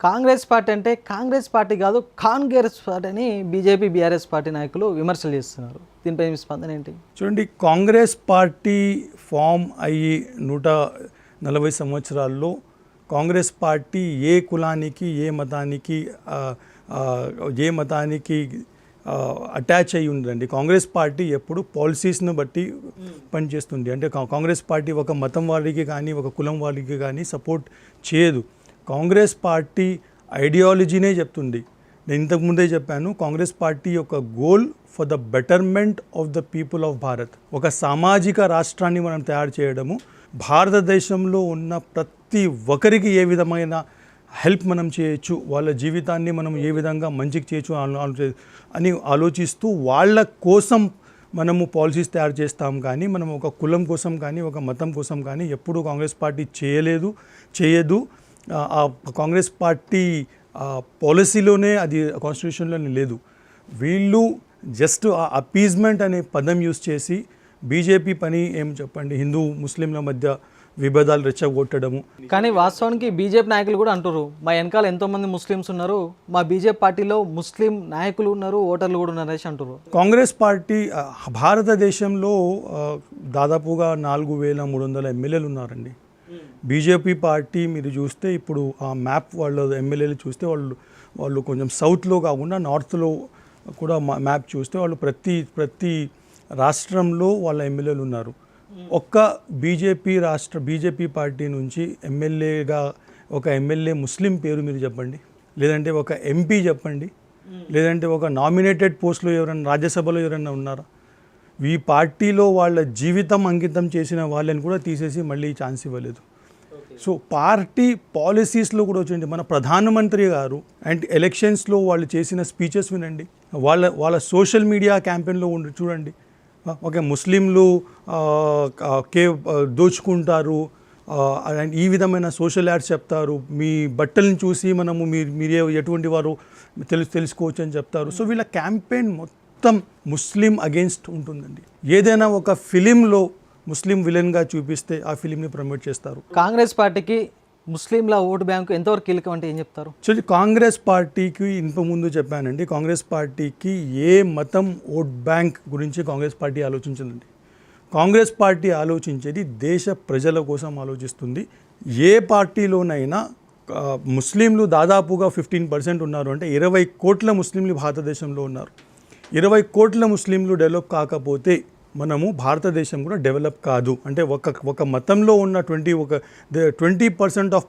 Congress party అంటే Congress party కాదు Congress party అని బీజేపీ బీఆర్ఎస్ పార్టీ నాయకులు విమర్శలు చేస్తున్నారు. దీనిపై మీ స్పందన ఏంటి? చూడండి, కాంగ్రెస్ పార్టీ ఫామ్ అయ్యి 140 సంవత్సరాల్లో కాంగ్రెస్ పార్టీ ఏ కులానికి ఏ మతానికి అటాచ్ అయ్యి ఉందండి. కాంగ్రెస్ పార్టీ ఎప్పుడు పాలసీస్ను బట్టి పనిచేస్తుంది. అంటే కాంగ్రెస్ పార్టీ ఒక మతం వారికి కానీ ఒక కులం వారికి కానీ సపోర్ట్ చేయదు. కాంగ్రెస్ పార్టీ ఐడియాలజీనే చెప్తుంది. నేను ఇంతకుముందే చెప్పాను, కాంగ్రెస్ పార్టీ యొక్క goal for the betterment of the people of Bharat. ఒక సామాజిక రాష్ట్రాన్ని మనం తయారు చేయడము, భారతదేశంలో ఉన్న ప్రతి ఒక్కరికి ఏ విధమైన హెల్ప్ మనం చేయొచ్చు, వాళ్ళ జీవితాన్ని మనం ఏ విధంగా మంచికి చేయొచ్చు అని ఆలోచిస్తూ వాళ్ళ కోసం మనము పాలసీస్ తయారు చేస్తాం. కానీ మనం ఒక కులం కోసం కానీ ఒక మతం కోసం కానీ ఎప్పుడూ కాంగ్రెస్ పార్టీ చేయదు. ఆ కాంగ్రెస్ పార్టీ పాలసీలోనే, అది కాన్స్టిట్యూషన్లోనే లేదు. వీళ్ళు జస్ట్ ఆ అపీజ్మెంట్ అనే పదం యూజ్ చేసి బీజేపీ పని ఏం చెప్పండి, హిందూ ముస్లింల మధ్య విభేదాలు రెచ్చగొట్టడము. కానీ వాస్తవానికి బీజేపీ నాయకులు కూడా అంటారు, మా వెనకాల ఎంతోమంది ముస్లిమ్స్ ఉన్నారు, మా బీజేపీ పార్టీలో ముస్లిం నాయకులు ఉన్నారు, ఓటర్లు కూడా ఉన్నారు అనేసి అంటారు. కాంగ్రెస్ పార్టీ భారతదేశంలో దాదాపుగా 4300 ఎమ్మెల్యేలు ఉన్నారండి. బీజేపీ పార్టీ మీరు చూస్తే ఇప్పుడు ఆ మ్యాప్ వాళ్ళ ఎమ్మెల్యేలు చూస్తే వాళ్ళు కొంచెం సౌత్లో కాకుండా నార్త్లో కూడా మ్యాప్ చూస్తే వాళ్ళు ప్రతి రాష్ట్రంలో వాళ్ళ ఎమ్మెల్యేలు ఉన్నారు. ఒక్క బీజేపీ పార్టీ నుంచి ఒక ఎమ్మెల్యే ముస్లిం పేరు మీరు చెప్పండి, లేదంటే ఒక ఎంపీ చెప్పండి, లేదంటే ఒక నామినేటెడ్ పోస్ట్లో ఎవరైనా రాజ్యసభలో ఎవరైనా ఉన్నారా? ఈ పార్టీలో వాళ్ళ జీవితం అంకితం చేసిన వాళ్ళని కూడా తీసేసి మళ్ళీ ఛాన్స్ ఇవ్వలేదు. సో పార్టీ పాలసీస్లో కూడా వచ్చింది. మన ప్రధానమంత్రి గారు అండ్ ఎలక్షన్స్లో వాళ్ళు చేసిన స్పీచెస్ వినండి, వాళ్ళ సోషల్ మీడియా క్యాంపెయిన్లో చూడండి. ఓకే, ముస్లింలు దోచుకుంటారు అండ్ ఈ విధమైన సోషల్ యాడ్స్ చెప్తారు, మీ బట్టలను చూసి మనము మీరే ఎటువంటి వారు తెలుసుకోవచ్చు అని చెప్తారు. సో వీళ్ళ క్యాంపెయిన్ మొత్తం ముస్లిం అగేన్స్ట్ ఉంటుందండి. ఏదైనా ఒక ఫిలింలో ముస్లిం విలన్గా చూపిస్తే ఆ ఫిలింని ప్రమోట్ చేస్తారు. కాంగ్రెస్ పార్టీకి ముస్లింల ఓటు బ్యాంకు ఎంతవరకు కీలకం అంటే ఏం చెప్తారు? చూడండి, కాంగ్రెస్ పార్టీకి ఇంతకుముందు చెప్పానండి, కాంగ్రెస్ పార్టీకి ఏ మతం ఓట్ బ్యాంక్ గురించి కాంగ్రెస్ పార్టీ ఆలోచించదండి. కాంగ్రెస్ పార్టీ ఆలోచించేది దేశ ప్రజల కోసం ఆలోచిస్తుంది. ఏ పార్టీలోనైనా ముస్లింలు దాదాపుగా 15% ఉన్నారు అంటే 20 కోట్ల ముస్లింలు భారతదేశంలో ఉన్నారు. 20 కోట్ల ముస్లింలు డెవలప్ కాకపోతే మనము భారతదేశం కూడా డెవలప్ కాదు. అంటే ఒక మతంలో ఉన్న 20% ఆఫ్